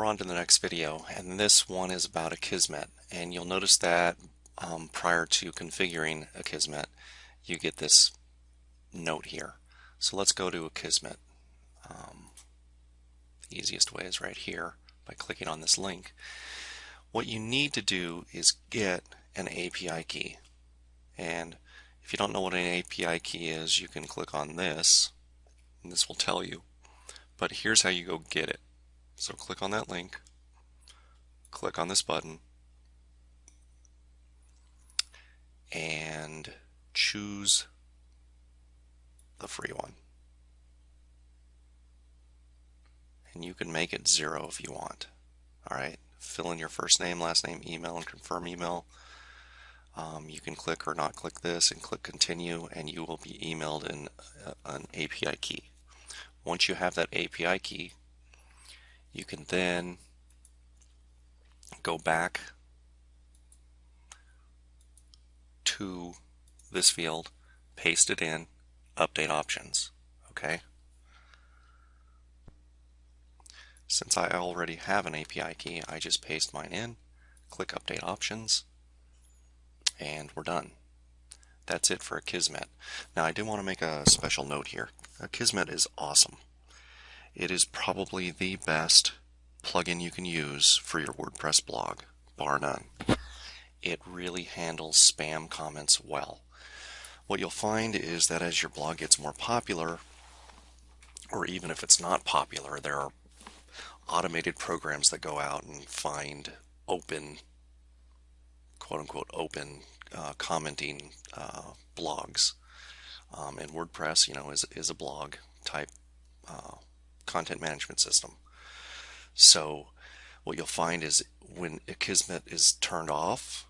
on to the next video, and this one is about Akismet. And you'll notice that prior to configuring Akismet, you get this note here. So let's go to Akismet. The easiest way is right here by clicking on this link. What you need to do is get an API key. And if you don't know what an API key is, you can click on this, and this will tell you. But here's how you go get it. So click on that link, click on this button, and choose the free one. And you can make it 0 if you want. Alright, fill in your first name, last name, email, and confirm email. You can click or not click this and click continue, and you will be emailed an API key. Once you have that API key, you can then go back to this field, paste it in, update options. Okay? Since I already have an API key, I just paste mine in, click update options, and we're done. That's it for Akismet. Now I do want to make a special note here. Akismet is awesome. It is probably the best plugin you can use for your WordPress blog, bar none. It really handles spam comments well. What you'll find is that as your blog gets more popular, or even if it's not popular, there are automated programs that go out and find open, quote-unquote open commenting blogs. And WordPress, is a blog type content management system. So what you'll find is when Akismet is turned off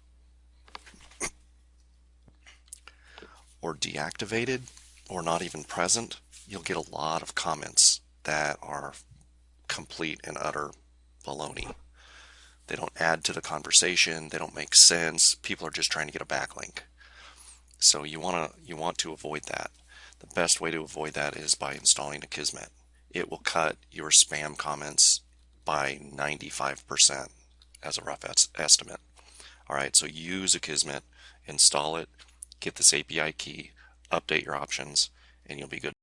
or deactivated or not even present, you'll get a lot of comments that are complete and utter baloney. They don't add to the conversation, they don't make sense, people are just trying to get a backlink. So you want to avoid that. The best way to avoid that is by installing Akismet. It will cut your spam comments by 95% as a rough estimate. Alright, so use Akismet, install it, get this API key, update your options, and you'll be good.